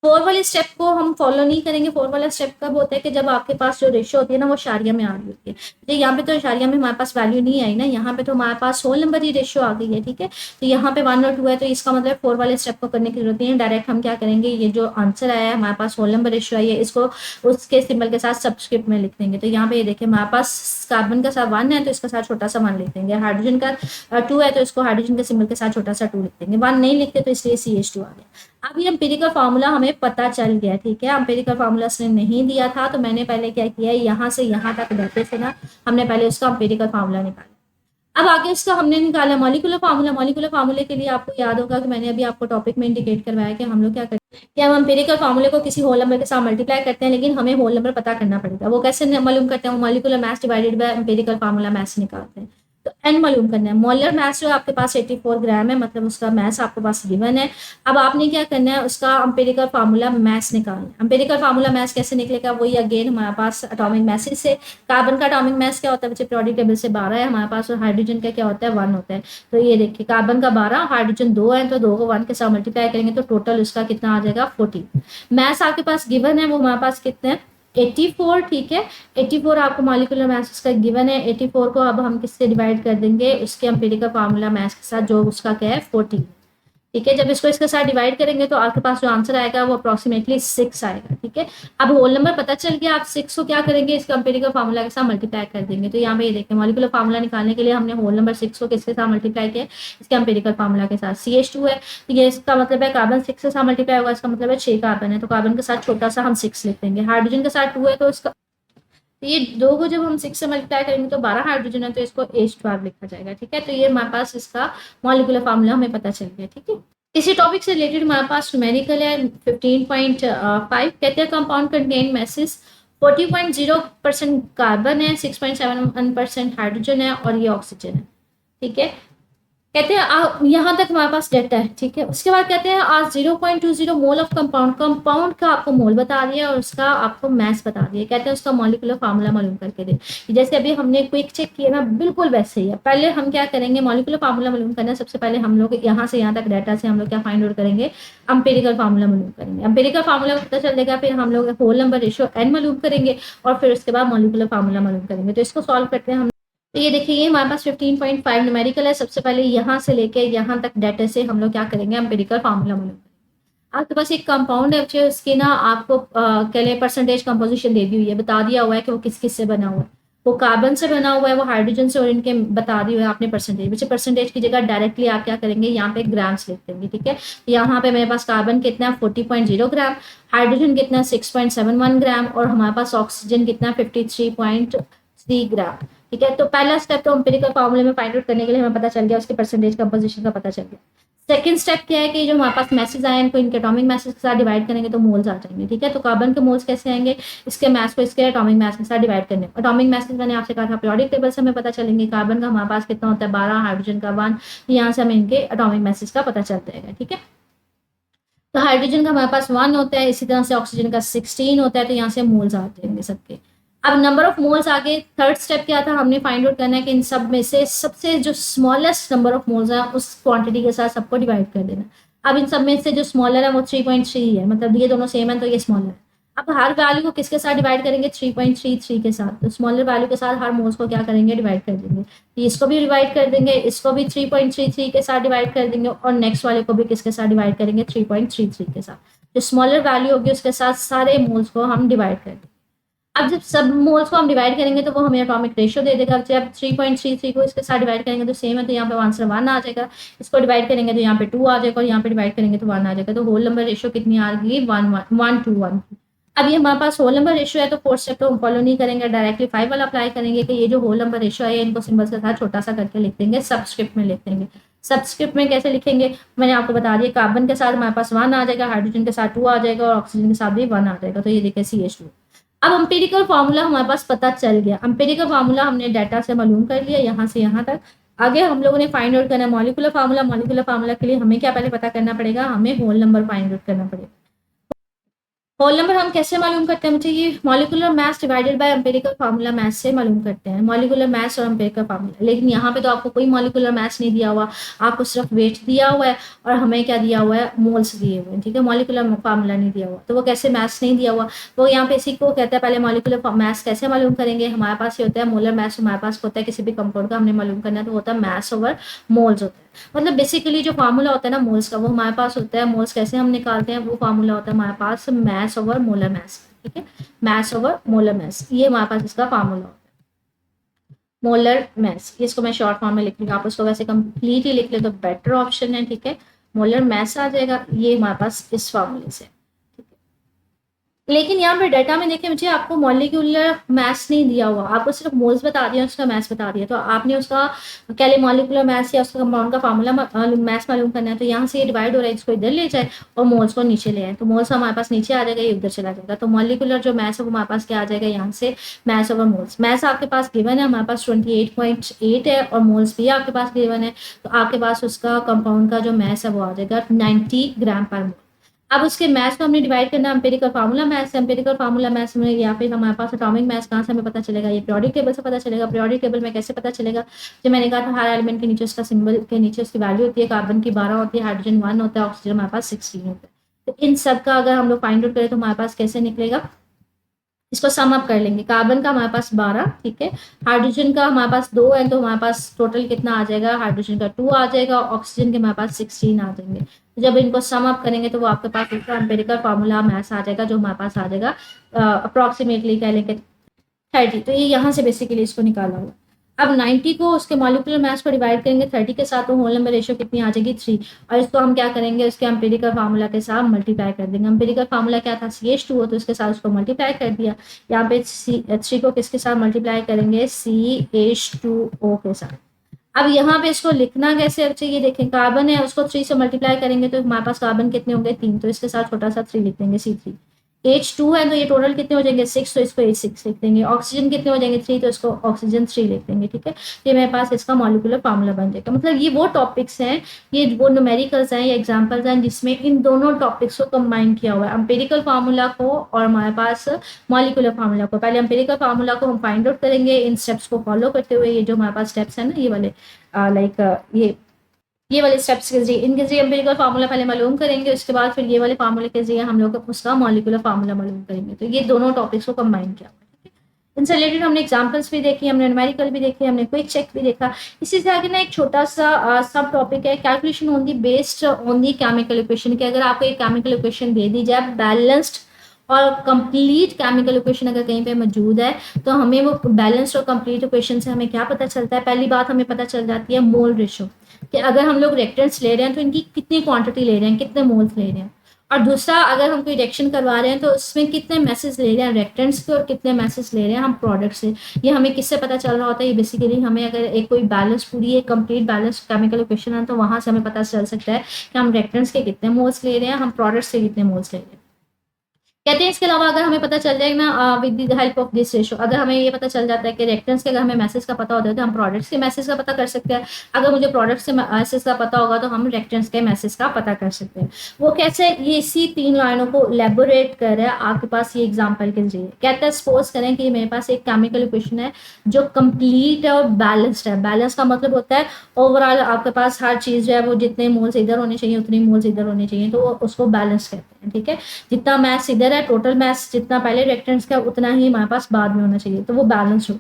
फोर वाले स्टेप को हम फॉलो नहीं करेंगे। फोर वाला स्टेप कब होता है कि जब आपके पास जो रेशियो होती है ना वो शारिया में आ रही होती है। तो यहाँ पे तो शारिया में हमारे पास वैल्यू नहीं आई ना, यहाँ पे तो हमारे पास होल नंबर ही रेशियो आ गई है, ठीक है। तो यहाँ पे 1 और 2 है, तो इसका मतलब फोर वाले स्टेप को करने की जरूरत नहीं है। डायरेक्ट हम क्या करेंगे, ये जो आंसर आया है हमारे पास होल नंबर रेशियो आई है, इसको उसके सिंबल के साथ सबस्क्रिप्ट में लिख देंगे। तो यहाँ पे ये देखिए हमारे पास कार्बन का साथ 1 है तो इसका साथ छोटा सा 1 लिख देंगे। हाइड्रोजन का 2 है तो इसको हाइड्रोजन के सिंबल के साथ छोटा सा 2 लिख देंगे। 1 नहीं लिखते तो इसलिए CH2 आ गया। अब ये एम्पिरिकल फार्मूला हमें पता चल गया, ठीक है। एम्पिरिकल फार्मूला उसने नहीं दिया था तो मैंने पहले क्या किया, यहाँ से यहाँ तक बैठे थे ना, हमने पहले उसका एम्पिरिकल फार्मूला निकाला। अब आगे इसका हमने निकाला मॉलिक्यूलर फार्मूला। मॉलिक्यूलर फार्मूले के लिए आपको याद होगा कि मैंने अभी आपको टॉपिक में इंडिकेट करवाया कि हम लोग क्या करते हैं कि हम एम्पिरिकल फार्मूले को किसी होल नंबर के साथ मल्टीप्लाई करते हैं, लेकिन हमें होल नंबर पता करना पड़ेगा। वो कैसे मालूम करते हैं, molecular mass divided by empirical formula mass निकालते हैं। तो एन मालूम करना है। मोलर मास जो आपके पास 84 ग्राम है, मतलब उसका मास आपके पास गिवन है। अब आपने क्या करना है, उसका एम्पिरिकल फार्मूला मास निकालना है। एम्पिरिकल फार्मूला मास कैसे निकलेगा, वही अगेन हमारे पास एटॉमिक मासेज से। कार्बन का एटॉमिक मास क्या होता है बच्चे, पीरियोडिक टेबल से 12 है हमारे पास, और हाइड्रोजन का क्या होता है 1 होता है। तो ये देखिए कार्बन का 12, हाइड्रोजन 2 है, तो 2 को 1 के साथ मल्टीप्लाई करेंगे तो टोटल उसका कितना आ जाएगा 14। मास आपके पास गिवन है वो हमारे पास कितने हैं 84, ठीक है। 84 आपको मॉलिक्यूलर मास उसका गिवन है। 84 को अब हम किससे डिवाइड कर देंगे, उसके एम्पिरिकल फार्मूला मास के साथ, जो उसका क्या है 14, ठीक है। जब इसको इसके साथ डिवाइड करेंगे तो आपके पास जो आंसर आएगा वो अप्रोक्सीमेटली 6 आएगा, ठीक है। अब होल नंबर पता चल गया, आप 6 को क्या करेंगे, इसका एम्पिरिकल फार्मूला के साथ मल्टीप्लाई कर देंगे। तो यहाँ पे ये देखें मॉलिक्यूलर फार्मूला निकालने के लिए हमने होल नंबर 6 को किसके साथ मल्टीप्लाई किया, इसके एम्पिरिकल फार्मूला के साथ। CH2 है तो ये इसका मतलब है कार्बन 6 के साथ मल्टीप्लाई होगा, इसका मतलब है 6 कार्बन है, तो कार्बन के साथ छोटा सा हम 6 लिख देंगे। हाइड्रोजन के साथ 2 है तो इसका, तो ये 2 को जब हम 6 से मल्टीप्लाई करेंगे तो 12 हाइड्रोजन है तो इसको H12 लिखा जाएगा, ठीक है। तो ये हमारे पास इसका मॉलिक्यूलर फार्मूला हमें पता चल गया, ठीक है। इसी टॉपिक से रिलेटेड हमारे पास न्यूमेरिकल है 15.5, कहते हैं कंपाउंड कंटेन मैसेज 40.0% कार्बन है, 6.71% हाइड्रोजन है और ये ऑक्सीजन है, ठीक है। कहते हैं यहाँ तक हमारे पास डेटा है, ठीक है। उसके बाद कहते हैं आज 0.20 मोल ऑफ कंपाउंड, कंपाउंड का आपको मोल बता दिया और उसका आपको मैस बता दिया। कहते हैं उसका मॉलिक्यूलर फार्मूला मालूम करके दे। जैसे अभी हमने क्विक चेक किया ना, बिल्कुल वैसे ही है। पहले हम क्या करेंगे, मॉलिक्यूलर फार्मूला मालूम करना है। सबसे पहले हम लोग यहाँ से यहाँ तक डाटा से हम लोग क्या फाइंड आउट करेंगे, एम्पिरिकल फार्मूला मालूम करेंगे। एम्पिरिकल फार्मूला पता चल जाएगा, फिर हम लोग होल नंबर रेशियो n मालूम करेंगे और फिर उसके बाद मॉलिक्यूलर फार्मूला मालूम करेंगे। तो इसको सॉल्व करते हैं हम। तो ये देखिए ये हमारे पास 15.5 न्यूमेरिकल है। सबसे पहले यहाँ से लेके यहाँ तक डाटा से हम लोग क्या करेंगे, एम्पिरिकल फार्मूला मालूम करेंगे। आपके पास एक कंपाउंड है बच्चे, उसकी ना आपको क्या ले परसेंटेज कंपोजिशन दे दी हुई है, बता दिया हुआ है कि वो किस किस से बना हुआ है। वो कार्बन से बना हुआ है, वो हाइड्रोजन से, और इनके बता दी हुई है आपने परसेंटेज। बच्चे परसेंटेज की जगह डायरेक्टली आप क्या करेंगे, यहाँ पे ग्राम्स लिख देंगे, ठीक है। यहाँ पे मेरे पास कार्बन कितना 40.0 ग्राम, हाइड्रोजन कितना 6.71 ग्राम और हमारे पास ऑक्सीजन कितना 53.3 ग्राम, ठीक है। तो पहला स्टेप तो एम्पिरिकल फार्मूले में फाइंड आउट करने के लिए हमें पता चल गया, उसके परसेंटेज कंपोजिशन का पता चल गया। सेकंड स्टेप क्या है कि जो हमारे पास मैसेज आए इनको इनके एटॉमिक मैसेज के साथ डिवाइड करेंगे तो मोल्स आ जाएंगे, ठीक है। तो कार्बन के मोल्स कैसे आएंगे, इसके मैस को इसके एटॉमिक मैस के साथ डिवाइड करने। एटॉमिक मैसेज मैंने आपसे कहा था पीरियोडिक टेबल से हमें पता चलेंगे। कार्बन का हमारे पास कितना होता है 12, हाइड्रोजन का 1, यहाँ से हमें इनके एटॉमिक मैसेज का पता चल जाएगा, ठीक है। तो हाइड्रोजन का हमारे पास 1 होता है, इसी तरह से ऑक्सीजन का 16 होता है, तो यहाँ से मोल्स आ जाएंगे सबके। अब नंबर ऑफ मोल्स आगे थर्ड स्टेप क्या था, हमने फाइंड आउट करना है कि इन सब में से सबसे जो स्मॉलेस्ट नंबर ऑफ मोल्स है उस क्वांटिटी के साथ सबको डिवाइड कर देना। अब इन सब में से जो स्मॉलर है वो 3.3 है, मतलब ये दोनों सेम है तो ये स्मॉलर है। अब हर वैल्यू को किसके साथ डिवाइड करेंगे, 3.33 के साथ। तो स्मॉलर वैल्यू के साथ हर मोल्स को क्या करेंगे, डिवाइड कर देंगे। तो इसको भी डिवाइड कर देंगे, इसको भी 3.33 के साथ डिवाइड कर देंगे और नेक्स्ट वाले को भी किसके साथ डिवाइड करेंगे, 3.33 के साथ। जो स्मॉलर वैल्यू होगी उसके साथ सारे मोल्स को हम डिवाइड कर देंगे। अब जब सब मोल्स को हम डिवाइड करेंगे तो वो हमें एटॉमिक रेशियो दे देगा। जब 3.33 को इसके साथ डिवाइड करेंगे तो सेम है, तो यहाँ पे आंसर 1 आ जाएगा। इसको डिवाइड करेंगे तो यहाँ पे 2 आ जाएगा और यहाँ पे डिवाइड करेंगे तो 1 आ जाएगा। तो होल नंबर रेशियो कितनी आ गई, 1 to 1। अब ये हमारे पास होल नंबर रेशियो है तो फोर्थ स्टेप तो हम फॉलो नहीं करेंगे, डायरेक्टली 5 वाला अप्लाई करेंगे कि ये जो होल नंबर रेशियो है इनको सिंबल्स के साथ छोटा सा करके लिख देंगे, सबस्क्रिप्ट में लिख देंगे। सबस्क्रिप्ट में कैसे लिखेंगे, मैंने आपको बता दिया। कार्बन के साथ हमारे पास 1 आ जाएगा, हाइड्रोजन के साथ 2 आ जाएगा और ऑक्सीजन के साथ भी 1 आ जाएगा। तो ये देखिए CH2। अब एम्पिरिकल फार्मूला हमारे पास पता चल गया। एम्पिरिकल फार्मूला हमने डाटा से मालूम कर लिया यहाँ से यहाँ तक। आगे हम लोगों ने फाइंड आउट करना है मॉलिक्यूलर फार्मूला। मॉलिक्यूलर फार्मूला के लिए हमें क्या पहले पता करना पड़ेगा, हमें होल नंबर फाइंड आउट करना पड़ेगा। होल नंबर हम कैसे मालूम करते हैं, मुझे ये molecular mass divided by empirical formula mass से मालूम करते हैं, मॉलिक्यूलर मास और एम्पिरिकल फार्मूला। लेकिन यहाँ पे तो आपको कोई मॉलिक्यूलर मास नहीं दिया हुआ, आपको सिर्फ वेट दिया हुआ है और हमें क्या दिया हुआ है, मोल्स दिए हुए हैं, ठीक है। मॉलिक्यूलर फार्मूला नहीं दिया हुआ, तो वो कैसे मास नहीं दिया हुआ, वो यहाँ पे इसी को कहता है। पहले मॉलिक्यूलर मास कैसे मालूम करेंगे, हमारे पास ये होता है मोलर मास, हमारे पास होता है किसी भी कंपाउंड का हमने मालूम करना है तो होता है मास ओवर मोल्स होता है। मतलब बेसिकली जो फार्मूला होता है ना मोल्स का, वो हमारे पास होता है। मोल्स कैसे हम निकालते हैं, वो फार्मूला होता है हमारे पास मास ओवर मोलर मास, ठीक है। मास ओवर मोलर मास, ये हमारे पास इसका फार्मूला होता है, मोलर मास। इसको मैं शॉर्ट फॉर्म में लिख रही हूँ, आप उसको वैसे कंप्लीट ही लिख ले तो बेटर ऑप्शन है, ठीक है। मोलर मास आ जाएगा, ये हमारे पास इस फार्मूले से। लेकिन यहाँ पे डाटा में देखिए मुझे आपको मॉलिक्यूलर मास नहीं दिया हुआ, आपको सिर्फ मोल्स बता दिया, उसका मास बता दिया। तो आपने उसका क्या ले मॉलिक्यूलर मास या उसका कंपाउंड का फार्मूला मास मालूम करना है, तो यहाँ से ये डिवाइड हो रहा है, इसको इधर ले जाए और मोल्स को नीचे ले आए, तो मोल्स हमारे पास नीचे आ जाएगा, ये उधर चला जाएगा। तो मॉलिक्यूलर जो मास है वो हमारे पास क्या आ जाएगा, यहाँ से मास ओवर मोल्स। मास आपके पास गिवन है, हमारे पास 28.8 है और मोल्स भी आपके पास गिवन है, तो आपके पास उसका कंपाउंड का जो मास है वो आ जाएगा 90 ग्राम पर मोल। अब उसके मैथ्स को हमने डिवाइड करना, empirical formula maths, empirical formula maths में या फिर हमारे पास एटॉमिक मैथ्स कहाँ से हमें पता चलेगा, ये पीरियोडिक टेबल से पता चलेगा। पीरियोडिक टेबल में कैसे पता चलेगा, जो मैंने कहा था हर एलिमेंट के नीचे उसका सिंबल के नीचे उसकी वैल्यू होती है, कार्बन की 12 होती है, हाइड्रोजन 1 होता है, ऑक्सीजन हमारे पास 16 होता है। तो इन सब का अगर हम लोग फाइंड आउट करें तो हमारे पास कैसे निकलेगा, इसको सम अप कर लेंगे। कार्बन का हमारे पास 12, ठीक है। हाइड्रोजन का हमारे पास 2 है, तो हमारे पास टोटल कितना आ जाएगा, हाइड्रोजन का 2 आ जाएगा, ऑक्सीजन के हमारे पास 16 आ जाएंगे। तो जब इनको सम अप करेंगे तो वो आपके पास इसका एम्पिरिकल फार्मूला मैथ्स आ जाएगा, जो हमारे पास आ जाएगा अप्रोक्सीमेटली कह लेंगे 30। तो ये यहाँ से बेसिकली इसको निकाला हुआ। अब 90 को उसके मॉलिक्यूलर मास को डिवाइड करेंगे 30 के साथ, तो होल नंबर रेशियो कितनी आ जाएगी, 3। और इसको हम क्या करेंगे, उसके एम्पिरिकल फार्मूला के साथ मल्टीप्लाई कर देंगे। एम्पिरिकल फार्मूला क्या था, CH2 हो, तो इसके साथ उसको मल्टीप्लाई कर दिया। यहाँ पे 3 को किसके साथ मल्टीप्लाई करेंगे, CH2O के साथ। अब यहाँ पे इसको लिखना कैसे, अच्छा ये देखें कार्बन है, उसको 3 से मल्टीप्लाई करेंगे तो हमारे पास कार्बन कितने होंगे, 3, तो इसके साथ छोटा सा 3 लिख देंगे, C3। H2 है तो ये टोटल कितने हो जाएंगे, 6, तो इसको H6 लिख देंगे। ऑक्सीजन कितने हो जाएंगे, 3, तो इसको ऑक्सीजन 3 लिख देंगे, ठीक है। तो मेरे पास इसका मॉलिक्यूलर फार्मूला बन जाएगा। मतलब ये वो टॉपिक्स हैं, ये वो न्यूमेरिकल्स हैं, ये एग्जांपल्स हैं जिसमें इन दोनों टॉपिक्स को कंबाइन किया हुआ है, एम्पिरिकल फार्मूला को और हमारे पास मॉलिक्यूलर फार्मूला को। पहले एम्पिरिकल फार्मूला को हम फाइंड आउट करेंगे इन स्टेप्स को फॉलो करते हुए, ये जो हमारे पास स्टेप्स है ना ये वाले, लाइक ये वाले स्टेप्स के जरिए, इनके जरिए एम्पिरिकल फार्मूला पहले मालूम करेंगे, उसके बाद फिर ये वाले फार्मूले के जरिए हम लोग उसका मॉलिक्यूलर फार्मूला मालूम करेंगे। तो ये दोनों टॉपिक्स को कंबाइन किया हुआ है, ठीक है। इनसे रिलेटेड हमने एग्जांपल्स भी देखी, हमने न्यूमेरिकल भी देखे, हमने क्विक चेक भी देखा। इसी से आगे ना एक छोटा सा सब टॉपिक है, calculation on the based on the chemical equation. कि अगर आपको एक केमिकल इक्वेशन दे दी जाए बैलेंस्ड और कंप्लीट केमिकल इक्वेशन अगर कहीं पे मौजूद है, तो हमें वो बैलेंस्ड और कंप्लीट इक्वेशन से हमें क्या पता चलता है, पहली बात हमें पता चल जाती है मोल रेशो, कि अगर हम लोग रिएक्टेंट्स ले रहे हैं तो इनकी कितनी क्वांटिटी ले रहे हैं, कितने मोल्स ले रहे हैं। और दूसरा, अगर हम कोई रिएक्शन करवा रहे हैं तो उसमें कितने मैसेज ले रहे हैं रिएक्टेंट्स के और कितने मैसेज ले रहे हैं हम प्रोडक्ट से। ये हमें किससे पता चल रहा होता है, ये बेसिकली हमें अगर एक कोई बैलेंस पूरी एक कंप्लीट बैलेंस केमिकल इक्वेशन है तो वहां से हमें पता चल सकता है कि हम रिएक्टेंट्स के कितने मोल्स ले रहे हैं, हम प्रोडक्ट्स के कितने मोल्स ले रहे हैं। कहते हैं इसके अलावा अगर हमें पता चल जाएगा ना with the help of this ratio, अगर हमें ये पता चल जाता है कि रिएक्टेंट्स के अगर हमें मैसेज का पता होता है तो हम प्रोडक्ट्स के मैसेज का पता कर सकते हैं। अगर मुझे प्रोडक्ट्स के मैसेज का पता होगा तो हम रिएक्टेंट्स के मैसेज का पता कर सकते हैं। वो कैसे, ये इसी 3 लाइनों को इलेबोरेट कर रहा है आपके पास ये एग्जाम्पल के जरिए। कहते हैं सपोज करें कि मेरे पास एक केमिकल इक्वेशन है जो कंप्लीट है और बैलेंस्ड है। बैलेंस का मतलब होता है ओवरऑल आपके पास हर चीज जो है वो जितने मोल्स इधर होने चाहिए उतनी मोल्स इधर होने चाहिए, तो उसको बैलेंस कहते हैं, ठीक है। जितना मैस इधर है, टोटल मैस जितना पहले रिएक्टेंट्स का उतना ही हमारे पास बाद में होना चाहिए, तो वो बैलेंस हो।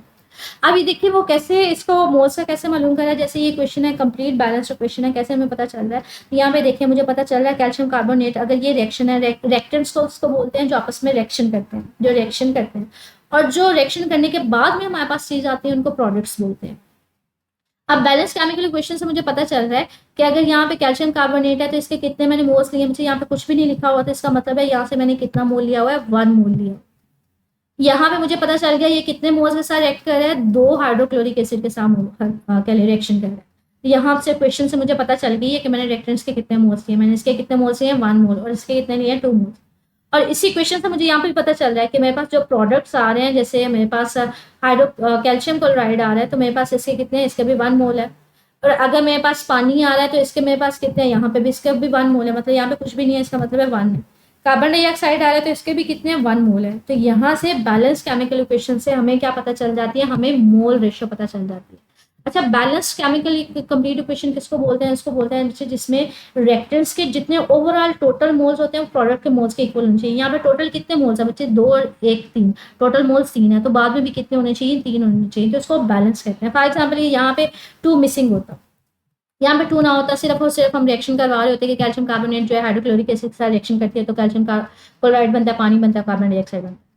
अब ये देखिए वो कैसे इसको मोल्स का कैसे मालूम करा, जैसे ये क्वेश्चन है कंप्लीट बैलेंस क्वेश्चन है, कैसे हमें पता चल रहा है। यहाँ पे देखिए मुझे पता चल रहा है कैल्शियम कार्बोनेट, अगर ये रिएक्शन है, रिएक्टेंट्स को उसको बोलते हैं जो आपस में रिएक्शन करते हैं, जो रिएक्शन करते हैं। और जो रिएक्शन करने के बाद में हमारे पास चीज आती है उनको प्रोडक्ट्स बोलते हैं। अब बैलेंस केमिकल इक्वेशन से मुझे पता चल रहा है कि अगर यहाँ पे कैल्शियम कार्बोनेट है तो इसके कितने मैंने मोल्स लिए, मुझे यहाँ पे कुछ भी नहीं लिखा हुआ, तो इसका मतलब है यहाँ से मैंने कितना मोल लिया हुआ है, 1 मोल लिया। यहाँ पे मुझे पता चल गया ये कितने मोल्स के साथ रिएक्ट कर रहा है, 2 हाइड्रोक्लोरिक एसिड के साथ रिएक्शन कर रहा है। तो यहाँ से क्वेश्चन से मुझे पता चल गई है कि मैंने रिएक्टेंट्स के कितने मोल्स लिए, मैंने इसके कितने मोल्स लिए 1 मोल और इसके कितने लिए 2 मोल। और इसी क्वेश्चन से मुझे यहाँ पे पता चल रहा है कि मेरे पास जो प्रोडक्ट्स आ रहे हैं, जैसे मेरे पास कैल्शियम क्लोराइड आ रहा है तो मेरे पास इसके कितने, इसके भी 1 मोल है। और अगर मेरे पास पानी आ रहा है तो इसके मेरे पास कितने हैं, यहाँ पे भी इसके भी 1 मोल है, मतलब यहाँ पे कुछ भी नहीं है, इसका मतलब है 1 है। कार्बन डाइऑक्साइड आ रहा है तो इसके भी कितने 1 मोल है। तो यहाँ से बैलेंस केमिकल इक्वेशन से हमें क्या पता चल जाती है, हमें मोल रेशियो पता चल जाती है। अच्छा, बैलेंस केमिकल कंप्लीट इक्वेशन किसको बोलते हैं, इसको बोलते हैं जिसमें रिएक्टेंट्स के जितने ओवरऑल टोटल मोल्स होते हैं वो प्रोडक्ट के मोल्स के इक्वल होने चाहिए। यहाँ पे टोटल कितने मोल्स है बच्चे, 2 और 1 3, टोटल मोल्स 3 है, तो बाद में भी कितने होने चाहिए, 3 होने चाहिए, तो इसको बैलेंस कहते हैं। फॉर एग्जाम्पल यहाँ पे 2 मिसिंग होता, यहाँ पे 2 ना होता, सिर्फ और सिर्फ हम रिएक्शन करवा रहे होते कि कैल्शियम कार्बोनेट जो है हाइड्रोक्लोरिक एसिड के साथ रिएक्शन करती है तो कैल्शियम का क्लोराइड बनता है, पानी बनता है, कार्बन डाइऑक्साइड बनता है।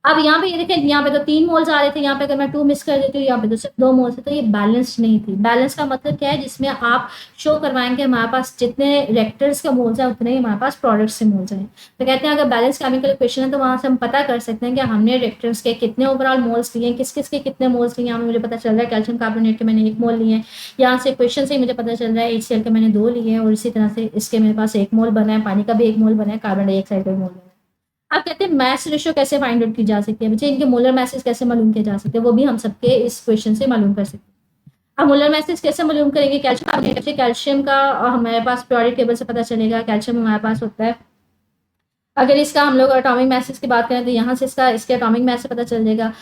अब यहाँ पे ये देखें, यहाँ पे तो 3 मोल्स आ रहे थे, यहाँ पे अगर मैं 2 मिस कर देती हूँ, यहाँ पे तो सिर्फ 2 मोल्स है, तो ये बैलेंस नहीं थी। बैलेंस का मतलब क्या है, जिसमें आप शो करवाएंगे हमारे पास जितने रिएक्टर्स के मोल्स हैं उतने ही हमारे पास प्रोडक्ट्स के मोल्स हैं। तो कहते हैं अगर बैलेंस केमिकल इक्वेशन है तो वहां से हम पता कर सकते हैं कि हमने रिएक्टर्स के कितने ओवरऑल मोल्स लिए हैं, किस किस के कितने मोल्स लिए हैं। यहाँ पे मुझे पता चल रहा है कैल्शियम कार्बोनेट के मैंने 1 मोल लिए हैं, यहाँ से इक्वेशन से ही मुझे पता चल रहा है HCl के मैंने 2 लिए हैं, और इसी तरह से इसके मेरे पास 1 मोल बना है, पानी का भी 1 मोल बना है, कार्बन डाइऑक्साइड का 1 मोल बना है। अब कहते हैं मैस रेशियो कैसे फाइंड आउट की जा सकती है बच्चे, इनके मोलर मैसेज कैसे मालूम किए जा सकते हैं, वो भी हम सबके इस क्वेश्चन से मालूम कर सकते हैं। अब मोलर मैसेज कैसे मालूम करेंगे, कैल्शियम कार्बोनेट, कैल्शियम का हमारे पास पीरियोडिक टेबल से पता चलेगा, कैल्शियम हमारे पास होता है। अगर इसका हम लोग एटॉमिक मैसेज की बात करें तो यहाँ से इसके एटॉमिक मैस से पता चल जाएगा।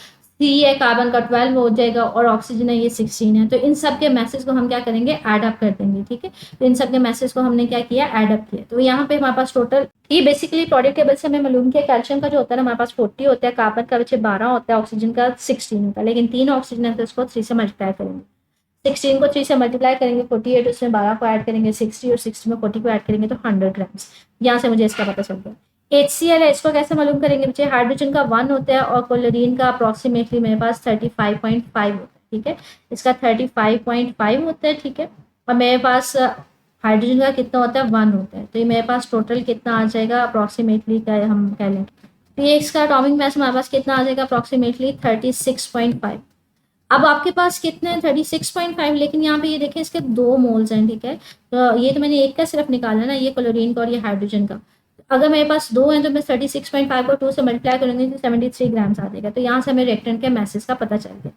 सी है कार्बन का 12 हो जाएगा, और ऑक्सीजन है ये 16 है। तो इन सब के मैसेज को हम क्या करेंगे, ऐड अप कर देंगे, ठीक है। तो इन सब के मैसेज को हमने क्या किया, ऐड अप किया। तो यहाँ पे हमारे पास टोटल, ये बेसिकली पीरियोडिक टेबल से हमें मालूम किया, कैल्शियम का जो होता है हमारे पास 40 होता है, कार्बन का बच्चे 12 होता है, ऑक्सीजन का 16 होता है, लेकिन 3 ऑक्सीजन है तो इसको 3 से मल्टीप्लाई करेंगे। 16 को 3 से मल्टीप्लाई करेंगे 48, उसमें 12 को ऐड करेंगे 60, और 60 में 40 को ऐड करेंगे तो 100 ग्राम्स। यहाँ से मुझे इसका पता चल गया। HCl है, इसको कैसे मालूम करेंगे बच्चे, हाइड्रोजन का 1 होता है और क्लोरीन का अप्रोक्सीमेटली मेरे पास 35.5 होता है, ठीक है। इसका 35.5 होता है, ठीक है। और मेरे पास हाइड्रोजन का कितना होता है, 1 होता है, तो ये मेरे पास टोटल कितना आ जाएगा अप्रोक्सीमेटली, क्या हम कह लें, तो ये इसका एटॉमिक मास हमारे पास कितना आ जाएगा अप्रोक्सीमेटली 36.5। अब आपके पास कितने हैं, 36.5, लेकिन यहाँ पे ये देखें इसके 2 मोल्स हैं, ठीक है। तो ये तो मैंने एक का सिर्फ निकाला ना, ये क्लोरीन का और ये हाइड्रोजन का। अगर मेरे पास 2 हैं तो मैं 36.5 को 2 से मल्टीप्लाई करूंगी तो 73 ग्राम्स आ जाएगा। तो यहाँ से हमें रिएक्टेंट के मैसेज का पता चल गया।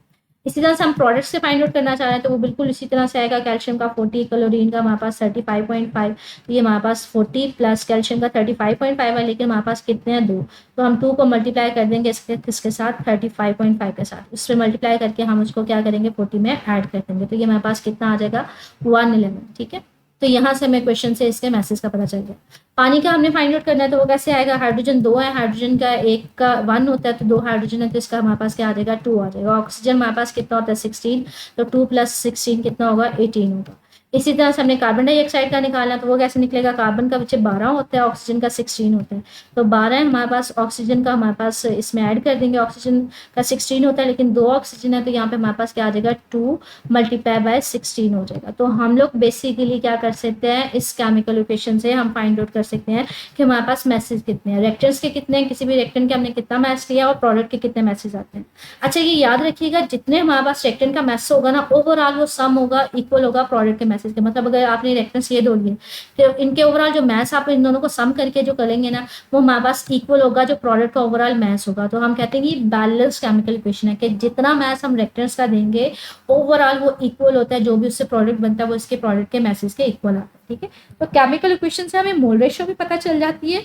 इसी तरह से हम प्रोडक्ट से फाइंड आउट करना चाह रहे हैं तो वो बिल्कुल इसी तरह से आएगा। कैल्शियम का 40, क्लोरीन का हमारे पास 35.5, तो ये हमारे पास 40 प्लस कैल्शियम का 35.5 है, लेकिन हमारे पास कितने हैं, 2। तो हम 2 को मल्टीप्लाई कर देंगे किसके साथ, 35.5 के साथ। उससे मल्टीप्लाई करके हम उसको क्या करेंगे, 40 में ऐड कर देंगे, तो ये हमारे पास कितना आ जाएगा, 111, ठीक है। तो यहाँ से हमें क्वेश्चन से इसके मैसेज का पता चल गया। पानी का हमने फाइंड आउट करना है तो वो कैसे आएगा, हाइड्रोजन 2 है, हाइड्रोजन का 1 का 1 होता है, तो 2 हाइड्रोजन है तो इसका हमारे पास क्या आ जाएगा, 2 आ जाएगा। ऑक्सीजन हमारे पास कितना होता है, 16, तो 2 प्लस 16 कितना होगा, 18 होगा। इसी तरह से हमने कार्बन डाइऑक्साइड का निकालना, तो वो कैसे निकलेगा, कार्बन का बच्चे 12 होता है, ऑक्सीजन का 16 होता है, तो 12 है हमारे पास, ऑक्सीजन का हमारे पास इसमें ऐड कर देंगे। ऑक्सीजन का 16 होता है लेकिन 2 ऑक्सीजन है, तो यहाँ पे हमारे पास क्या आ जाएगा, 2 मल्टीप्लाई बाय 16 हो जाएगा। तो हम लोग बेसिकली क्या कर सकते हैं, इस केमिकल इक्वेशन से हम फाइंड आउट कर सकते हैं कि हमारे पास मैसेज कितने हैं, रिएक्टेंट्स के कितने हैं, किसी भी रिएक्टेंट के हमने कितना मैस लिया और प्रोडक्ट के कितने मैसेज आते हैं। अच्छा, ये याद रखिएगा, जितने हमारे पास रिएक्टेंट का मैस होगा ना, ओवरऑल वो सम होगा, इक्वल होगा प्रोडक्ट के मैसेज के। मतलब अगर आपने रिएक्टेंट्स ये दो लिए तो इनके ओवरऑल जो मैस आप इन दोनों को सम करके जो करेंगे ना, वो हमारे पास इक्वल होगा जो प्रोडक्ट का ओवरऑल मैस होगा। तो हम कहते हैं कि बैलेंस केमिकल इक्वेशन है कि जितना मैस हम रिएक्टेंट्स का देंगे ओवरऑल वो इक्वल होता है, जो भी उससे प्रोडक्ट बनता है वो इसके प्रोडक्ट के मैसेज के इक्वल आता है, ठीक है। तो केमिकल इक्वेशन से हमें मोल रेशियो भी पता चल जाती है,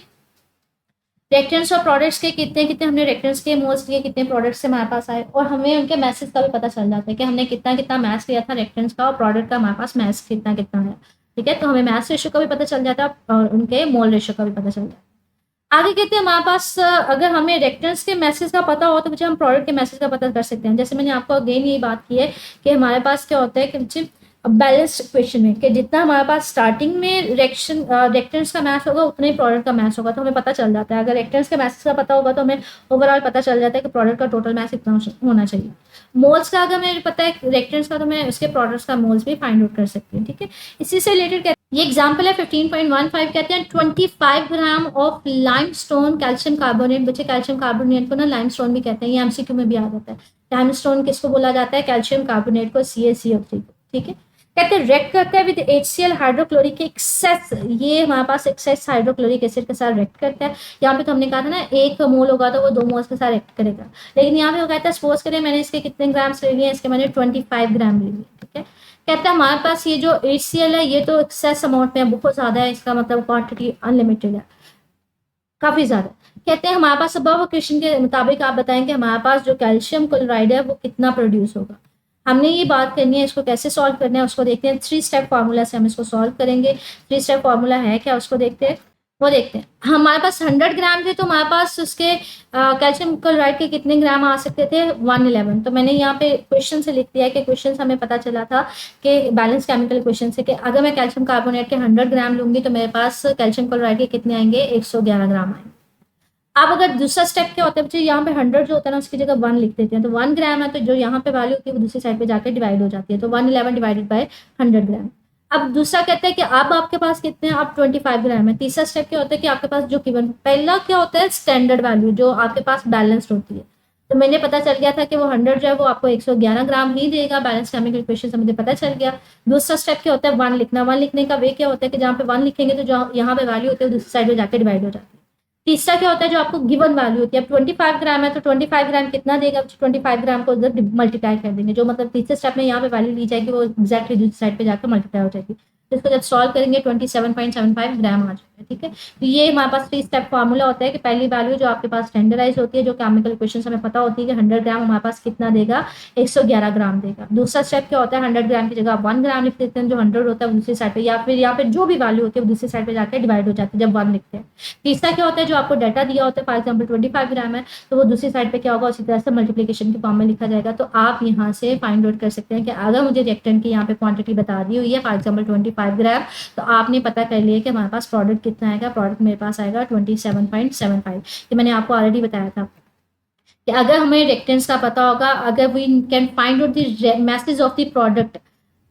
रिएक्टेंट्स और प्रोडक्ट्स के कितने कितने हमने रिएक्टेंट्स के मोल्स लिए, कितने प्रोडक्ट्स से हमारे पास आए, और हमें उनके मैसेज का भी पता चल जाता है कि हमने कितना कितना मैस लिया था रिएक्टेंट्स का और प्रोडक्ट का हमारे पास मैस कितना कितना है, ठीक है। तो हमें मैस रेशियो का भी पता चल जाता है और उनके मोल रेशियो का भी पता चल जाता है। आगे कहते हैं हमारे पास अगर हमें रिएक्टेंट्स के मैसेज का पता हो तो मुझे हम प्रोडक्ट के मैसेज का पता कर सकते हैं। जैसे मैंने आपको अगेन यही बात की है कि हमारे पास क्या होता है कि बैलेंस्ड इक्वेशन में कि जितना हमारे पास स्टार्टिंग में रिएक्टेंट्स का मैच होगा उतना ही प्रोडक्ट का मैच होगा, तो हमें पता चल जाता है। अगर रिएक्टेंट्स के मैसेज का पता होगा तो हमें ओवरऑल पता चल जाता है कि प्रोडक्ट का टोटल मैच इतना होना चाहिए। मोल्स का अगर मुझे पता है रिएक्टेंट्स का तो मैं उसके प्रोडक्ट्स का मोल्स भी फाइंड आउट कर सकती हूँ, ठीक है। इसी से रिलेटेड ये एग्जाम्पल है 15.15, कहते हैं 25 gram of limestone calcium carbonate. बच्चे कैल्शियम कार्बोनेट को ना लाइमस्टोन भी कहते हैं, ये एमसीक्यू में भी आ जाता है। लाइमस्टोन किसको बोला जाता है, कैल्शियम कार्बोनेट को, CaCO3 को, ठीक है। कहते हैं रिएक्ट करता है विद HCl हाइड्रोक्लोरिक एक्सेस, ये हमारे पास एक्सेस हाइड्रोक्लोरिक एसिड के साथ रिएक्ट करता है। यहाँ पे तो हमने कहा था ना 1 मोल होगा तो वो 2 मोल्स के साथ रिएक्ट करेगा, लेकिन यहाँ पे वो कहता है सपोज करें मैंने इसके कितने ग्राम्स ले लिए, इसके मैंने 25 ग्राम ले लिए, ठीक है। कहता है हमारे पास ये जो HCl है ये तो एक्सेस अमाउंट में बहुत ज़्यादा है, इसका मतलब क्वांटिटी अनलिमिटेड है। काफ़ी ज़्यादा। कहते हैं हमारे पास अब क्वेश्चन के मुताबिक आप बताएँ कि हमारे पास जो कैल्शियम क्लोराइड है वो कितना प्रोड्यूस होगा। हमने ये बात करनी है, इसको कैसे सॉल्व करना है उसको देखते हैं। 3 स्टेप फार्मूला से हम इसको सॉल्व करेंगे। 3 स्टेप फार्मूला है क्या उसको देखते हैं, वो देखते हैं। हमारे पास 100 ग्राम थे तो हमारे पास उसके कैल्शियम क्लोराइड के कितने ग्राम आ सकते थे, 111। तो मैंने यहाँ पे क्वेश्चन से लिख दिया है कि क्वेश्चन से हमें पता चला था कि बैलेंस केमिकल इक्वेशन से कि अगर मैं कैल्शियम कार्बोनेट के 100 ग्राम लूंगी तो मेरे पास कैल्शियम क्लोराइड के कितने आएंगे, 111 ग्राम आएंगे। अब अगर दूसरा स्टेप क्या होता है बच्चे, यहाँ पे 100 जो होता है ना उसकी जगह 1 लिख देते हैं, तो 1 ग्राम है तो जो यहाँ पे वैल्यू होती है वो दूसरी साइड पे जाकर डिवाइड हो जाती है, तो 111 डिवाइडेड बाय 100 ग्राम। अब दूसरा कहता है कि अब आपके पास कितने हैं, अब 25 ग्राम है। तीसरा स्टेप क्या होता है कि आपके पास जो गिवन, पहला क्या होता है स्टैंडर्ड वैल्यू जो आपके पास बैलेंस्ड होती है। तो मैंने पता चल गया था कि वो 100 जो है वो आपको 111 ग्राम ही देगा, बैलेंस केमिकल इक्वेशन से मुझे पता चल गया। दूसरा स्टेप क्या होता है 1 लिखना। 1 लिखने का वे क्या होता है कि जहाँ पे 1 लिखेंगे तो जो यहाँ पे वैल्यू होती है दूसरी साइड में जाकर डिवाइड हो जाती है। तीसरा क्या होता है जो आपको गिवन वैल्यू होती है, अब 25 ग्राम है तो 25 ग्राम कितना देगा, 25 ग्राम को उधर मल्टीप्लाई कर देंगे, जो मतलब तीसरे स्टेप में यहाँ पे वैल्यू ली जाएगी वो एक्जैक्टली दूसरी साइड पे जाकर मल्टीप्लाई हो जाएगी। तो इसको जब सॉल्व करेंगे 27.75 ग्राम आ जाएगा। ठीक है, तो ये हमारे पास 3 स्टेप फार्मूला होता है कि पहली वैल्यू जो आपके पास स्टैंडर्डाइज होती है, जो केमिकल इक्वेशन हमें पता होती है कि 100 ग्राम हमारे पास कितना देगा, 111 ग्राम देगा। दूसरा स्टेप क्या होता है 100 ग्राम की जगह आप 1 ग्राम लिख देते हैं, जो 100 होता है वो दूसरी साइड पे, या फिर यहाँ पे जो भी वैल्यू होती है वो दूसरी साइड पे जाकर डिवाइड हो जाती है जब 1 लिखते हैं। तीसरा क्या होता है जो आपको डाटा दिया होता है, फॉर एग्जाम्पल 25 ग्राम है तो वो दूसरी साइड पे क्या होगा उसी तरह से मल्टीप्लीकेशन के फॉर्म में लिखा जाएगा। तो आप यहाँ से फाइंड आउट कर सकते हैं कि अगर मुझे रिएक्टेंट की यहाँ पे क्वांटिटी बता दी हुई है फॉर एग्जाम्पल 25 ग्राम, तो आपने पता कर लिया कि हमारे पास प्रोडक्ट कितना आएगा। प्रोडक्ट मेरे पास आएगा 27.75। ये मैंने आपको ऑलरेडी बताया था कि अगर हमें रिएक्टेंट्स का पता होगा, अगर we can find out the masses of the product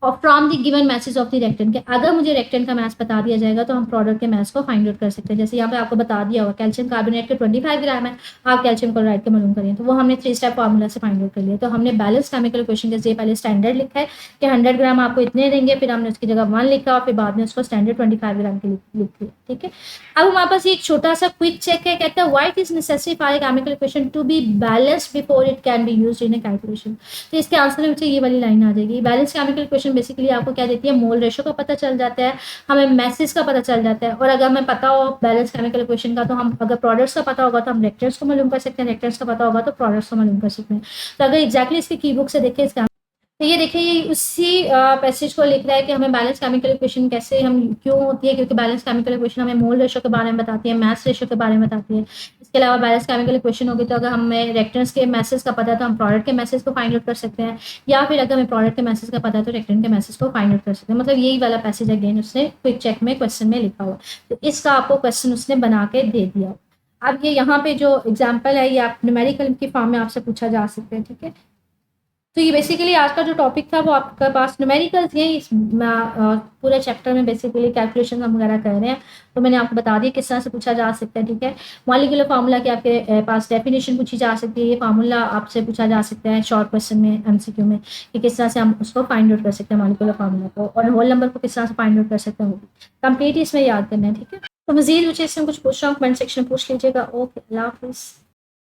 और from the given masses of the reactant, के अगर मुझे रेक्टेंट का मैथ बता दिया जाएगा तो हम प्रोडक्ट के मैथ्स को फाइंड आउट कर सकते हैं। जैसे यहाँ पे आपको बता दिया होगा कैल्शियम कार्बोनेट के 25 ग्राम है, आप कैल्शियम क्लोराइड के मालूम करिए, तो वो हमने 3 स्टेप फार्मूला से फाइंड आउट कर लिया। तो हमने बैलेंस केमिकल इक्वेशन के पहले स्टैंडर्ड लिखा है कि 100 ग्राम आपको इतने देंगे, फिर हमने उसकी जगह 1 लिखा और फिर बाद में उसको स्टैंडर्ड 25 ग्राम के लिख लिया। ठीक है, अब हमारे पास एक छोटा सा क्विक चेक है, कहते हैं what is necessary for a chemical equation to be balanced before it can be used in A calculation. तो इसके आंसर में ये वाली लाइन आ जाएगी। बैलेंस केमिकल इक्वेशन बेसिकली आपको क्या देती है, मोल रेशो का पता चल जाता है, हमें मैसेज का पता चल जाता है, और अगर हमें पता हो बैलेंस केमिकल इक्वेशन का तो हम अगर प्रोडक्ट्स का पता होगा तो हम रिएक्टेंट्स को मालूम कर सकते हैं, रिएक्टेंट्स का पता होगा तो प्रोडक्ट्स को मालूम कर सकते हैं। तो अगर एग्जैक्टली इसकी की बुक से देखें इसका, तो ये देखिए ये उसी पैसेज को लिख रहा है कि हमें बैलेंस केमिकल इक्वेशन कैसे हम क्यों होती है, क्योंकि बैलेंस केमिकल इक्वेशन हमें मोल रेशो के बारे में बताती है, मास रेशो के बारे में बताती है। इसके अलावा बैलेंस केमिकल इक्वेशन होगी तो अगर हमें रिएक्टेंट्स के मैसेज का पता है तो हम प्रोडक्ट के मैसेज को फाइंड आउट कर सकते हैं, या फिर अगर हमें प्रोडक्ट के मैसेज का पता है तो रिएक्टेंट के मैसेज को फाइंड आउट कर सकते हैं। मतलब यही वाला पैसेज अगेन उसने क्विक चेक में क्वेश्चन में लिखा हुआ, तो इसका आपको क्वेश्चन उसने बना के दे दिया। अब ये यहाँ पे जो एग्जाम्पल है ये आप न्यूमेरिकल की फॉर्म में आपसे पूछा जा सकते हैं। ठीक है, तो ये बेसिकली आज का जो टॉपिक था वो आपके पास न्यूमेरिकल्स हैं। इस पूरे चैप्टर में बेसिकली कैलकुलेशन हम वगैरह कर रहे हैं, तो मैंने आपको बता दिया किस तरह से पूछा जा सकता है। ठीक है, मॉलिक्यूलर फार्मूला की आपके पास डेफिनेशन पूछी जा सकती है, ये फार्मूला आपसे पूछा जा सकता है शॉर्ट क्वेश्चन में एमसीक्यू में कि किस तरह से हम उसको फाइंड आउट कर सकते हैं मॉलिक्यूलर फार्मूला को, और होल नंबर को किस तरह से फाइंड आउट कर सकते हैं, कंप्लीट इसमें याद करना है। ठीक है, तो मजीद मुझे इसमें कुछ पूछ रहा हूँ कमेंट सेक्शन में पूछ लीजिएगा। ओके, अल्लाह हाफिज़।